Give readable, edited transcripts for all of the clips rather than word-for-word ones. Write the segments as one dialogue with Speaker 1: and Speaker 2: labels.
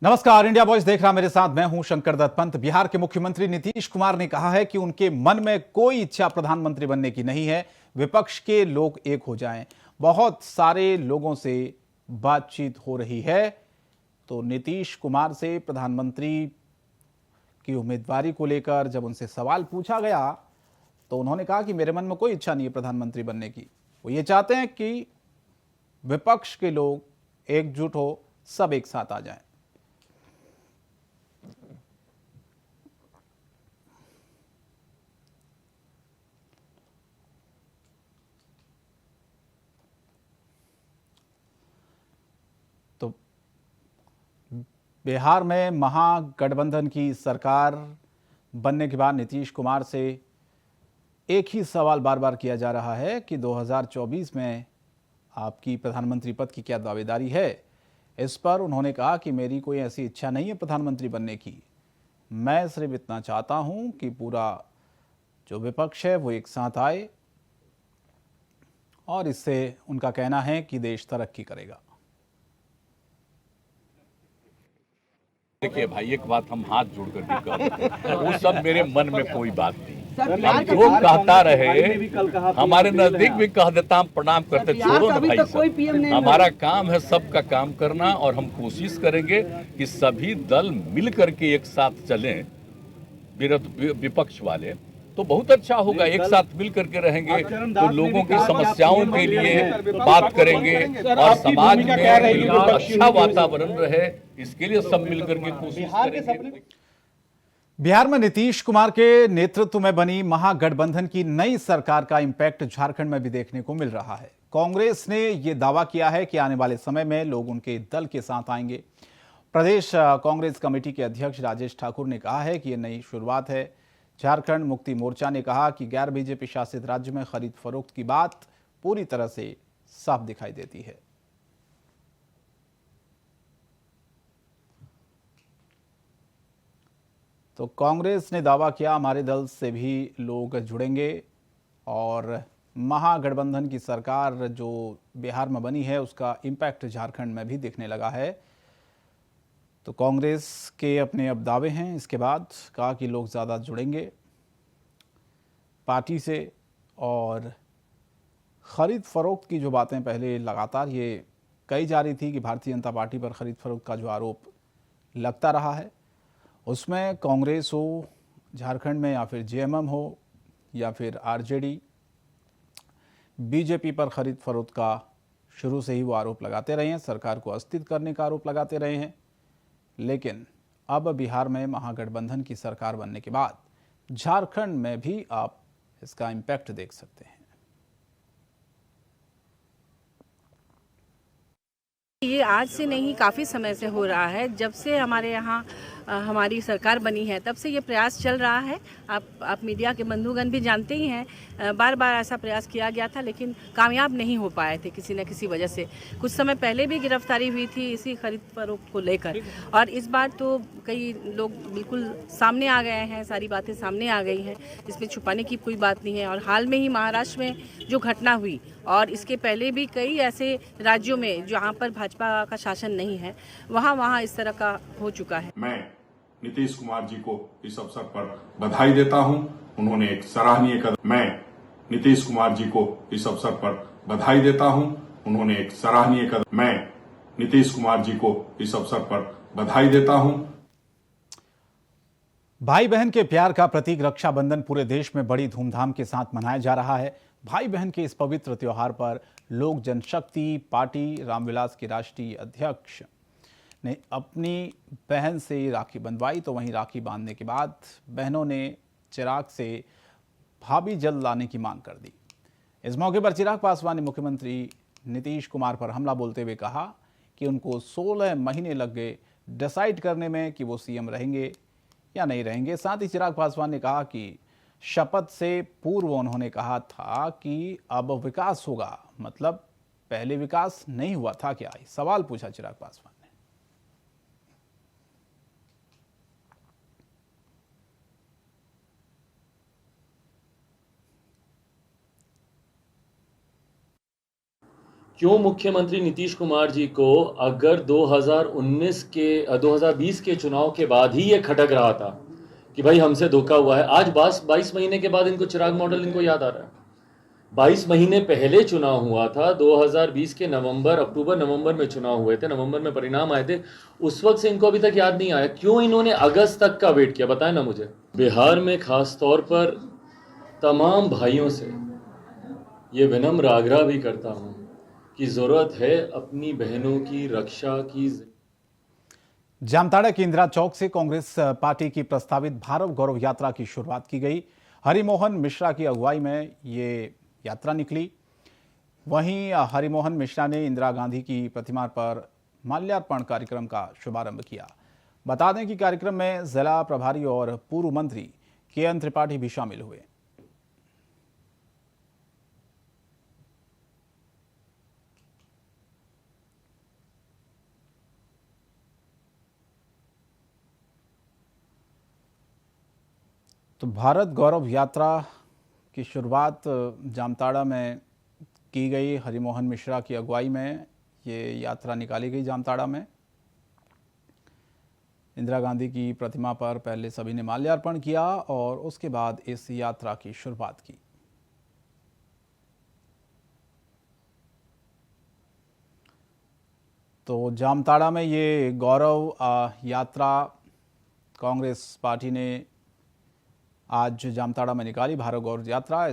Speaker 1: नमस्कार, India voice देख रहा मेरे साथ मैं हूं शंकर दत्त पंत। बिहार के मुख्यमंत्री नीतीश कुमार ने कहा है कि उनके मन में कोई इच्छा प्रधानमंत्री बनने की नहीं है। विपक्ष के लोग एक हो जाएं। बहुत सारे लोगों से बातचीत हो रही है। तो नीतीश कुमार से प्रधानमंत्री की उम्मीदवारी को लेकर जब उनसे सवाल पूछा गया तो उन्होंने कहा कि मेरे मन में कोई इच्छा नहीं है प्रधानमंत्री बनने की। वो ये चाहते हैं कि विपक्ष के लोग एकजुट हो, सब एक साथ आ जाएं। तो बिहार में महागठबंधन की सरकार बनने के बाद नीतीश कुमार से एक ही सवाल बार बार किया जा रहा है कि 2024 में आपकी प्रधानमंत्री पद की क्या दावेदारी है। इस पर उन्होंने कहा कि मेरी कोई ऐसी इच्छा नहीं है प्रधानमंत्री बनने की। मैं सिर्फ इतना चाहता हूं कि पूरा जो विपक्ष है वो एक साथ आए और इससे उनका कहना है कि देश तरक्की करेगा।
Speaker 2: देखिए भाई, एक बात हम हाथ जोड़ कर के कहते हैं, वो सब मेरे मन में कोई बात नहीं। हम जो कहता रहे, हमारे नजदीक भी कह देता, हम प्रणाम करते, छोड़ो ना भाई साहब। हमारा काम है सबका काम करना और हम कोशिश करेंगे कि सभी दल मिल करके एक साथ चलें। विपक्ष वाले तो बहुत अच्छा होगा, एक साथ मिल करके रहेंगे तो लोगों की समस्याओं के लिए बात करेंगे और समाज में बिल्कुल अच्छा वातावरण रहे, इसके लिए सब मिल करके कोशिश करेंगे।
Speaker 1: बिहार में नीतीश कुमार के नेतृत्व में बनी महागठबंधन की नई सरकार का इंपैक्ट झारखंड में भी देखने को मिल रहा है। कांग्रेस ने यह दावा किया है कि आने वाले समय में लोग उनके दल के साथ आएंगे। प्रदेश कांग्रेस कमेटी के अध्यक्ष राजेश ठाकुर ने कहा है कि यह नई शुरुआत है। झारखंड मुक्ति मोर्चा ने कहा कि गैर बीजेपी शासित राज्य में खरीद फरोख्त की बात पूरी तरह से साफ दिखाई देती है। तो कांग्रेस ने दावा किया, हमारे दल से भी लोग जुड़ेंगे और महागठबंधन की सरकार जो बिहार में बनी है उसका इम्पैक्ट झारखंड में भी दिखने लगा है। तो कांग्रेस के अपने अब दावे हैं। इसके बाद कहा कि लोग ज़्यादा जुड़ेंगे पार्टी से और ख़रीद फरोख्त की जो बातें पहले लगातार ये कही जा रही थी कि भारतीय जनता पार्टी पर ख़रीद फरोख्त का जो आरोप लगता रहा है, उसमें कांग्रेस हो झारखंड में या फिर जेएमएम हो या फिर आरजेडी, बीजेपी पर ख़रीद फरोख्त का शुरू से ही वो आरोप लगाते रहे हैं, सरकार को अस्थिर करने का आरोप लगाते रहे हैं। लेकिन अब बिहार में महागठबंधन की सरकार बनने के बाद झारखंड में भी आप इसका इम्पैक्ट देख सकते हैं।
Speaker 3: ये आज से नहीं, काफ़ी समय से हो रहा है। जब से हमारे यहाँ हमारी सरकार बनी है तब से ये प्रयास चल रहा है। आप मीडिया के बंधुगण भी जानते ही हैं, बार बार ऐसा प्रयास किया गया था लेकिन कामयाब नहीं हो पाए थे किसी न किसी वजह से। कुछ समय पहले भी गिरफ्तारी हुई थी इसी खरीद फरोख्त को लेकर और इस बार तो कई लोग बिल्कुल सामने आ गए हैं, सारी बातें सामने आ गई हैं, इसमें छुपाने की कोई बात नहीं है। और हाल में ही महाराष्ट्र में जो घटना हुई और इसके पहले भी कई ऐसे राज्यों में जहाँ पर भाजपा का शासन नहीं है वहाँ इस तरह का हो चुका है।
Speaker 4: मैं नीतीश कुमार जी को इस अवसर पर बधाई देता हूं। उन्होंने एक सराहनीय कदम मैं नीतीश कुमार जी को इस अवसर पर बधाई देता हूं। उन्होंने एक सराहनीय कदम मैं नीतीश कुमार जी को इस अवसर पर बधाई देता हूं।
Speaker 1: भाई बहन के प्यार का प्रतीक रक्षाबंधन पूरे देश में बड़ी धूमधाम के साथ मनाया जा रहा है। भाई बहन के इस पवित्र त्योहार पर लोक जनशक्ति पार्टी रामविलास के राष्ट्रीय अध्यक्ष ने अपनी बहन से राखी बंधवाई। तो वहीं राखी बांधने के बाद बहनों ने चिराग से भाभी जल्द लाने की मांग कर दी। इस मौके पर चिराग पासवान ने मुख्यमंत्री नीतीश कुमार पर हमला बोलते हुए कहा कि उनको 16 महीने लग गए डिसाइड करने में कि वो सीएम रहेंगे या नहीं रहेंगे। साथ ही चिराग पासवान ने कहा कि शपथ से पूर्व उन्होंने कहा था कि अब विकास होगा, मतलब पहले विकास नहीं हुआ था क्या? सवाल पूछा चिराग पासवान ने।
Speaker 5: क्यों मुख्यमंत्री नीतीश कुमार जी को अगर 2020 के चुनाव के बाद ही ये खटक रहा था कि भाई हमसे धोखा हुआ है, आज 22 महीने के बाद इनको चिराग मॉडल इनको याद आ रहा है। 22 महीने पहले चुनाव हुआ था, 2020 के अक्टूबर नवंबर में चुनाव हुए थे, नवंबर में परिणाम आए थे, उस वक्त से इनको अभी तक याद नहीं आया। क्यों इन्होंने अगस्त तक का वेट किया, बताएं ना मुझे। बिहार में खास तौर पर तमाम भाइयों से ये विनम्र आग्रह भी करता हूं कि जरूरत है अपनी बहनों की रक्षा की।
Speaker 1: जामताड़ा के इंदिरा चौक से कांग्रेस पार्टी की प्रस्तावित भारत गौरव यात्रा की शुरुआत की गई। हरिमोहन मिश्रा की अगुवाई में ये यात्रा निकली। वहीं हरिमोहन मिश्रा ने इंदिरा गांधी की प्रतिमा पर माल्यार्पण कार्यक्रम का शुभारंभ किया। बता दें कि कार्यक्रम में जिला प्रभारी और पूर्व मंत्री के.एन. त्रिपाठी भी शामिल हुए। तो भारत गौरव यात्रा की शुरुआत जामताड़ा में की गई। हरिमोहन मिश्रा की अगुवाई में ये यात्रा निकाली गई। जामताड़ा में इंदिरा गांधी की प्रतिमा पर पहले सभी ने माल्यार्पण किया और उसके बाद इस यात्रा की शुरुआत की। तो जामताड़ा में ये गौरव यात्रा कांग्रेस पार्टी ने आज जामताड़ा में निकाली, भारत गौरव यात्रा।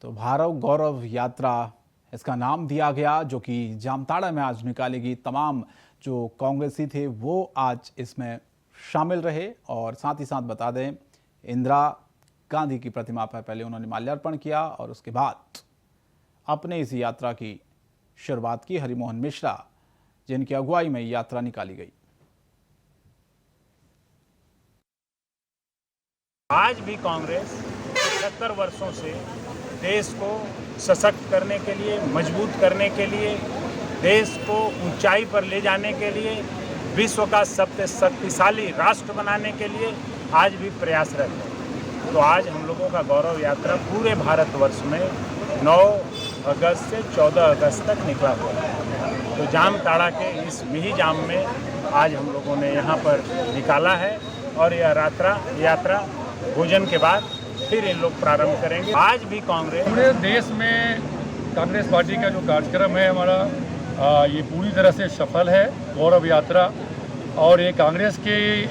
Speaker 1: तो भारत गौरव यात्रा इसका नाम दिया गया, जो कि जामताड़ा में आज निकालेगी। तमाम जो कांग्रेसी थे वो आज इसमें शामिल रहे। और साथ ही साथ बता दें, इंदिरा गांधी की प्रतिमा पर पहले उन्होंने माल्यार्पण किया और उसके बाद अपने इस यात्रा की शुरुआत की। हरिमोहन मिश्रा जिनकी अगुवाई में यात्रा निकाली गई।
Speaker 6: आज भी कांग्रेस 70 वर्षों से देश को सशक्त करने के लिए, मजबूत करने के लिए, देश को ऊंचाई पर ले जाने के लिए, विश्व का सबसे शक्तिशाली राष्ट्र बनाने के लिए आज भी प्रयासरत है। तो आज हम लोगों का गौरव यात्रा पूरे भारतवर्ष में 9 अगस्त से 14 अगस्त तक निकला हुआ है। तो जामताड़ा के इस मिही जाम में आज हम लोगों ने यहाँ पर निकाला है और यह यात्रा भोजन के बाद फिर इन लोग प्रारंभ करेंगे। आज भी कांग्रेस
Speaker 7: पूरे देश में कांग्रेस पार्टी का जो कार्यक्रम है हमारा, ये पूरी तरह से सफल है। गौरव यात्रा और ये कांग्रेस के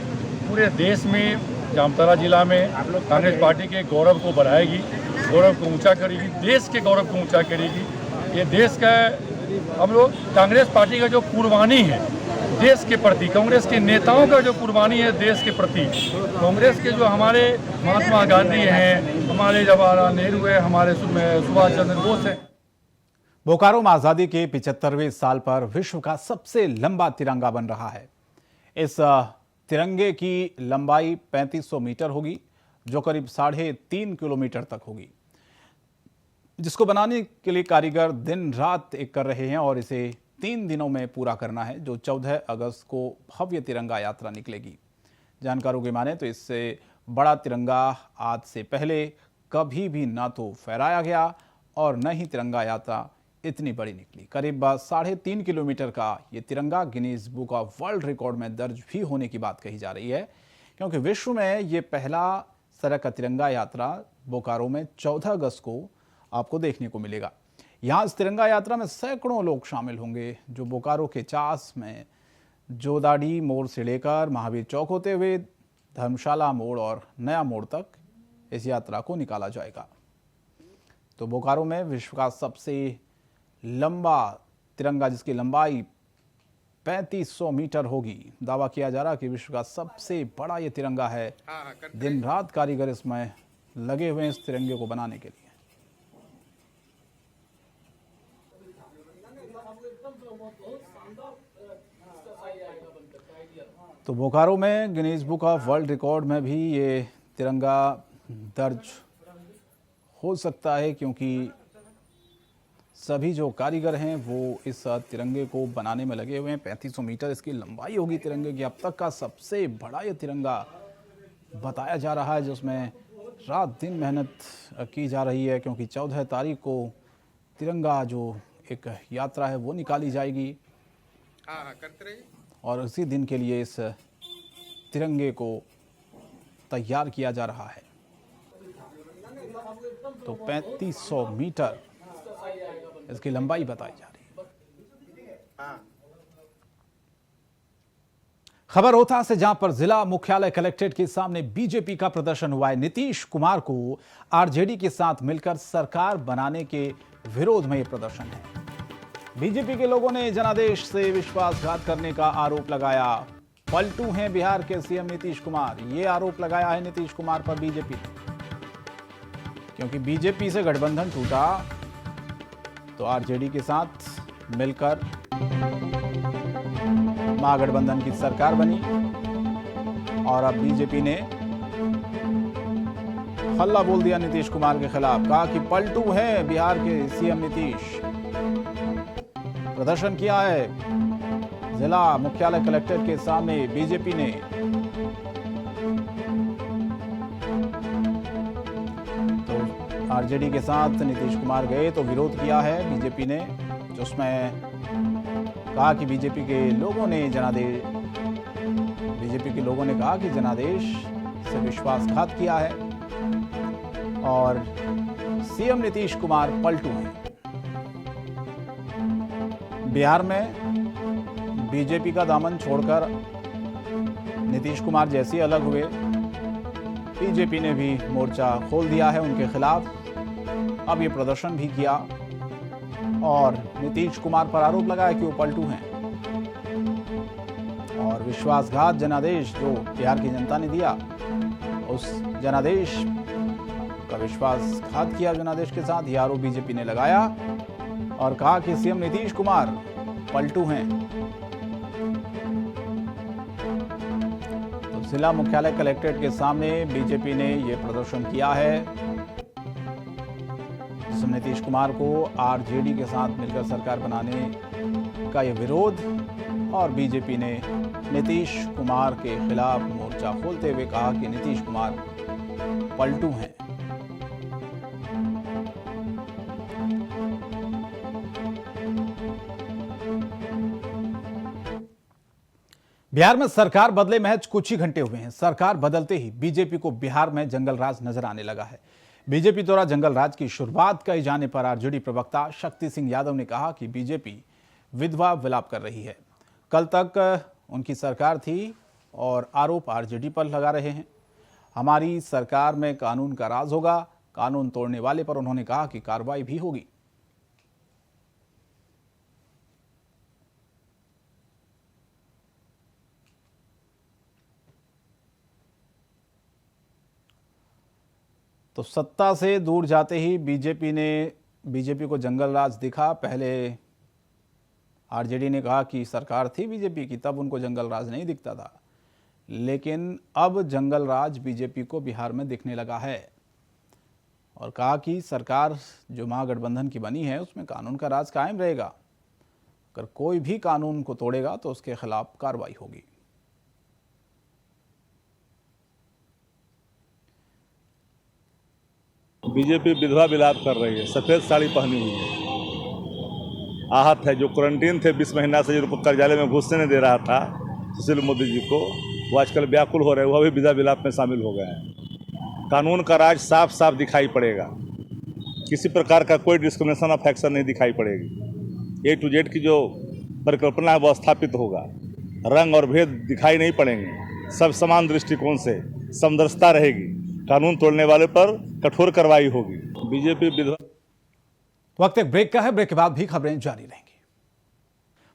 Speaker 7: पूरे देश में, जामताड़ा जिला में कांग्रेस पार्टी के गौरव को बढ़ाएगी, गौरव को ऊंचा करेगी, देश के गौरव को ऊंचा करेगी। ये देश का हम लोग कांग्रेस पार्टी का जो कुर्बानी है देश के प्रति, कांग्रेस के नेताओं का जो कुर्बानी है देश के प्रति, कांग्रेस के जो हमारे महात्मा गांधी हैं, हमारे जवाहरलाल नेहरू है, हमारे सुभाष चंद्र बोस है।
Speaker 1: बोकारो में आजादी के 75वें साल पर विश्व का सबसे लंबा तिरंगा बन रहा है। इस तिरंगे की लंबाई 3500 मीटर होगी, जो करीब 3.5 किलोमीटर तक होगी, जिसको बनाने के लिए कारीगर दिन रात एक कर रहे हैं और इसे 3 दिनों में पूरा करना है, जो 14 अगस्त को भव्य तिरंगा यात्रा निकलेगी। जानकारों की माने तो इससे बड़ा तिरंगा आज से पहले कभी भी ना तो फहराया गया और न ही तिरंगा यात्रा इतनी बड़ी निकली। करीब 3.5 किलोमीटर का ये तिरंगा Guinness book of world record में दर्ज भी होने की बात कही जा रही है, क्योंकि विश्व में ये पहला सड़क का तिरंगा यात्रा बोकारो में 14 अगस्त को आपको देखने को मिलेगा। यहाँ इस तिरंगा यात्रा में सैकड़ों लोग शामिल होंगे, जो बोकारो के चास में जोदाड़ी मोड़ से लेकर महावीर चौक होते हुए धर्मशाला मोड़ और नया मोड़ तक इस यात्रा को निकाला जाएगा। तो बोकारो में विश्व का सबसे लंबा तिरंगा, जिसकी लंबाई 3500 मीटर होगी, दावा किया जा रहा है कि विश्व का सबसे बड़ा ये तिरंगा है। दिन रात कारीगर इसमें लगे हुए हैं इस तिरंगे को बनाने के लिए। तो बोकारो में Guinness book of world record में भी ये तिरंगा दर्ज हो सकता है, क्योंकि सभी जो कारीगर हैं वो इस तिरंगे को बनाने में लगे हुए हैं। 3500 मीटर इसकी लंबाई होगी तिरंगे की। अब तक का सबसे बड़ा ये तिरंगा बताया जा रहा है, जिसमें रात दिन मेहनत की जा रही है, क्योंकि 14 तारीख को तिरंगा जो एक यात्रा है वो निकाली जाएगी और उसी दिन के लिए इस तिरंगे को तैयार किया जा रहा है। तो 3500 मीटर इसकी लंबाई बताई जा रही है। खबर रोहतास से, जहां पर जिला मुख्यालय कलेक्ट्रेट के सामने बीजेपी का प्रदर्शन हुआ है। नीतीश कुमार को आरजेडी के साथ मिलकर सरकार बनाने के विरोध में यह प्रदर्शन है। बीजेपी के लोगों ने जनादेश से विश्वासघात करने का आरोप लगाया। पलटू हैं बिहार के सीएम नीतीश कुमार, ये आरोप लगाया है नीतीश कुमार पर बीजेपी ने। क्योंकि बीजेपी से गठबंधन टूटा तो आरजेडी के साथ मिलकर महागठबंधन की सरकार बनी और अब बीजेपी ने हल्ला बोल दिया नीतीश कुमार के खिलाफ। कहा कि पलटू है बिहार के सीएम नीतीश। प्रदर्शन किया है जिला मुख्यालय कलेक्टर के सामने बीजेपी ने। तो आरजेडी के साथ नीतीश कुमार गए तो विरोध किया है बीजेपी ने, जिसमें कहा कि बीजेपी के लोगों ने कहा कि जनादेश से विश्वासघात किया है और सीएम नीतीश कुमार पलटू हैं। बिहार में बीजेपी का दामन छोड़कर नीतीश कुमार जैसे ही अलग हुए, बीजेपी ने भी मोर्चा खोल दिया है उनके खिलाफ। अब ये प्रदर्शन भी किया और नीतीश कुमार पर आरोप लगाया कि वो पलटू हैं और विश्वासघात जनादेश जो बिहार की जनता ने दिया, उस जनादेश का विश्वासघात किया जनादेश के साथ, ये आरोप बीजेपी ने लगाया और कहा कि सीएम नीतीश कुमार पलटू हैं। तो जिला मुख्यालय कलेक्ट्रेट के सामने बीजेपी ने यह प्रदर्शन किया है, जिसमें नीतीश कुमार को आरजेडी के साथ मिलकर सरकार बनाने का यह विरोध और बीजेपी ने नीतीश कुमार के खिलाफ मोर्चा खोलते हुए कहा कि नीतीश कुमार पलटू हैं। बिहार में सरकार बदले महज कुछ ही घंटे हुए हैं। सरकार बदलते ही बीजेपी को बिहार में जंगल राज नजर आने लगा है। बीजेपी द्वारा जंगल राज की शुरुआत कहे जाने पर आरजेडी प्रवक्ता शक्ति सिंह यादव ने कहा कि बीजेपी विधवा विलाप कर रही है। कल तक उनकी सरकार थी और आरोप आरजेडी पर लगा रहे हैं। हमारी सरकार में कानून का राज होगा। कानून तोड़ने वाले पर उन्होंने कहा कि कार्रवाई भी होगी। तो सत्ता से दूर जाते ही बीजेपी को जंगल राज दिखा। पहले आरजेडी ने कहा कि सरकार थी बीजेपी की, तब उनको जंगल राज नहीं दिखता था, लेकिन अब जंगल राज बीजेपी को बिहार में दिखने लगा है और कहा कि सरकार जो महागठबंधन की बनी है उसमें कानून का राज कायम रहेगा। अगर कोई भी कानून को तोड़ेगा तो उसके खिलाफ कार्रवाई होगी।
Speaker 8: बीजेपी विधवा विलाप कर रही है। सफ़ेद साड़ी पहनी हुई है, आहत है। जो क्वारंटीन थे 20 महीना से, जो कार्यालय में घुसने नहीं दे रहा था सुशील मोदी जी को, वो आजकल व्याकुल हो रहे हैं, वह भी विधवा विलाप में शामिल हो गए हैं। कानून का राज साफ साफ दिखाई पड़ेगा। किसी प्रकार का कोई डिस्क्रिमिनेशन ऑफ एक्शन नहीं दिखाई पड़ेगी। A to Z की जो परिकल्पना है वो स्थापित होगा। रंग और भेद दिखाई नहीं पड़ेंगे। सब समान दृष्टिकोण से समदर्शिता रहेगी। कानून तोड़ने वाले पर कठोर कार्रवाई होगी। बीजेपी विधवा।
Speaker 1: वक्त एक ब्रेक का है, ब्रेक के बाद भी खबरें जारी रहेंगी।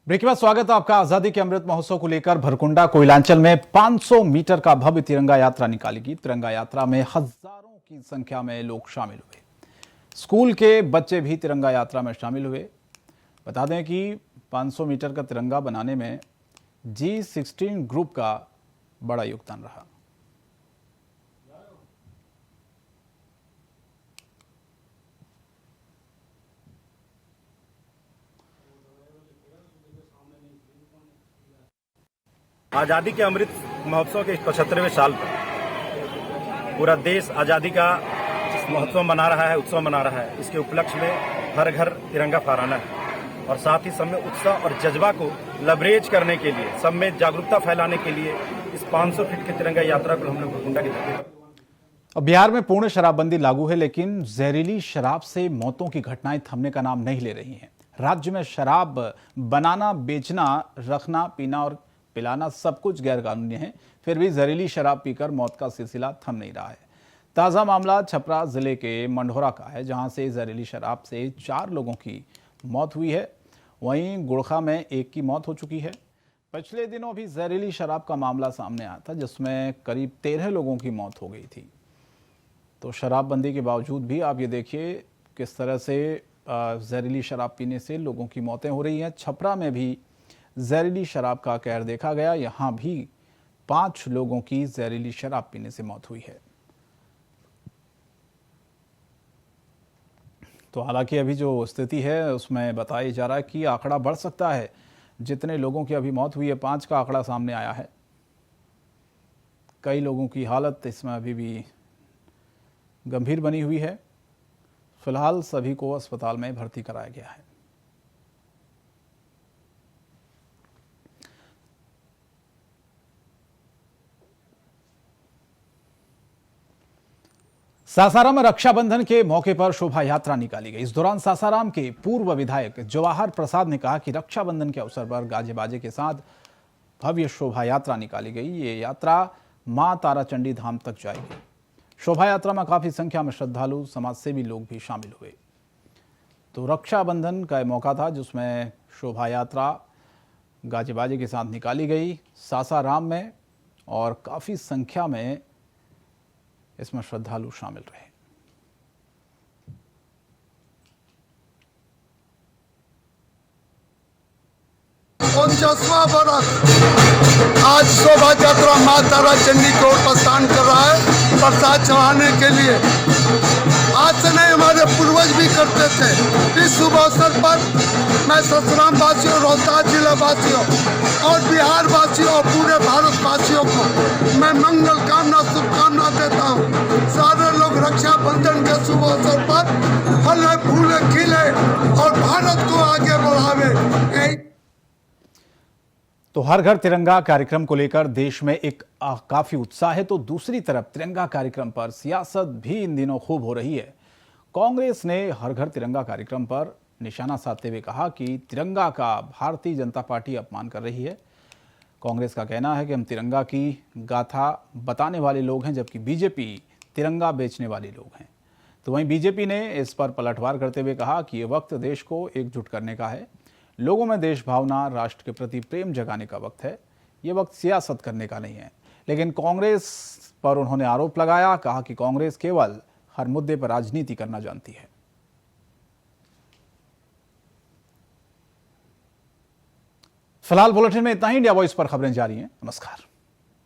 Speaker 1: ब्रेक के बाद स्वागत है आपका। आजादी के अमृत महोत्सव को लेकर भरकुंडा कोयलांचल में 500 मीटर का भव्य तिरंगा यात्रा निकालेगी। तिरंगा यात्रा में हजारों की संख्या में लोग शामिल हुए। स्कूल के बच्चे भी तिरंगा यात्रा में शामिल हुए। बता दें कि 500 मीटर का तिरंगा बनाने में G16 ग्रुप का बड़ा योगदान रहा।
Speaker 9: आज़ादी के अमृत महोत्सव के 75वें साल पर पूरा देश आज़ादी का महोत्सव मना रहा है, उत्सव मना रहा है। इसके उपलक्ष्य में हर घर तिरंगा फहराना है और साथ ही सब में उत्साह और जज्बा को लवरेज करने के लिए, सब में जागरूकता फैलाने के लिए इस 500 फीट की तिरंगा यात्रा को हम लोग गोकुंडा की धरती पर।
Speaker 1: अब बिहार में पूर्ण शराबबंदी लागू है, लेकिन जहरीली शराब से मौतों की घटनाएं थमने का नाम नहीं ले रही हैं। राज्य में शराब बनाना, बेचना, रखना, पीना और पिलाना सब कुछ गैरकानूनी है, फिर भी जहरीली शराब पीकर मौत का सिलसिला थम नहीं रहा है। ताज़ा मामला छपरा जिले के मंढोरा का है, जहां से जहरीली शराब से 4 लोगों की मौत हुई है। वहीं गुड़खा में 1 की मौत हो चुकी है। पिछले दिनों भी जहरीली शराब का मामला सामने आया था, जिसमें करीब 13 लोगों की मौत हो गई थी। तो शराबबंदी के बावजूद भी आप ये देखिए किस तरह से जहरीली शराब पीने से लोगों की मौतें हो रही हैं। छपरा में भी जहरीली शराब का कहर देखा गया। यहाँ भी 5 लोगों की जहरीली शराब पीने से मौत हुई है। तो हालांकि अभी जो स्थिति है उसमें बताया जा रहा है कि आंकड़ा बढ़ सकता है। जितने लोगों की अभी मौत हुई है, 5 का आंकड़ा सामने आया है। कई लोगों की हालत इसमें अभी भी गंभीर बनी हुई है। फिलहाल सभी को अस्पताल में भर्ती कराया गया है। सासाराम में रक्षाबंधन के मौके पर शोभा यात्रा निकाली गई। इस दौरान सासाराम के पूर्व विधायक जवाहर प्रसाद ने कहा कि रक्षाबंधन के अवसर पर गाजे बाजे के साथ भव्य शोभा यात्रा निकाली गई। ये यात्रा मां ताराचंडी धाम तक जाएगी। शोभा यात्रा में काफी संख्या में श्रद्धालु, समाजसेवी लोग भी शामिल हुए। तो रक्षाबंधन का मौका था जिसमें शोभा यात्रा गाजे बाजे के साथ निकाली गई सासाराम में, और काफी संख्या में इसमें श्रद्धालु शामिल रहे।
Speaker 10: 49वां बरस आज शोभा यात्रा मां ताराचंडी की ओर प्रस्थान कर रहा है प्रसाद चढ़ाने के लिए। आज से नहीं, हमारे पूर्वज भी करते थे। इस शुभ अवसर पर मैं सासाराम वासियों, रोहतास जिला वासियों और बिहार वासियों और पूरे भारत वासियों को मैं मंगल कामना, शुभकामना देता हूँ। सारे लोग रक्षाबंधन के शुभ अवसर पर फले फूले खिले और भारत को आगे बढ़ावे।
Speaker 1: तो हर घर तिरंगा कार्यक्रम को लेकर देश में एक काफी उत्साह है। तो दूसरी तरफ तिरंगा कार्यक्रम पर सियासत भी इन दिनों खूब हो रही है। कांग्रेस ने हर घर तिरंगा कार्यक्रम पर निशाना साधते हुए कहा कि तिरंगा का भारतीय जनता पार्टी अपमान कर रही है। कांग्रेस का कहना है कि हम तिरंगा की गाथा बताने वाले लोग हैं, जबकि बीजेपी तिरंगा बेचने वाले लोग हैं। तो वहीं बीजेपी ने इस पर पलटवार करते हुए कहा कि ये वक्त देश को एकजुट करने का है। लोगों में देश भावना, राष्ट्र के प्रति प्रेम जगाने का वक्त है। ये वक्त सियासत करने का नहीं है। लेकिन कांग्रेस पर उन्होंने आरोप लगाया, कहा कि कांग्रेस केवल हर मुद्दे पर राजनीति करना जानती है। फिलहाल बुलेटिन में इतना ही। इंडिया वॉइस पर खबरें जारी हैं। नमस्कार।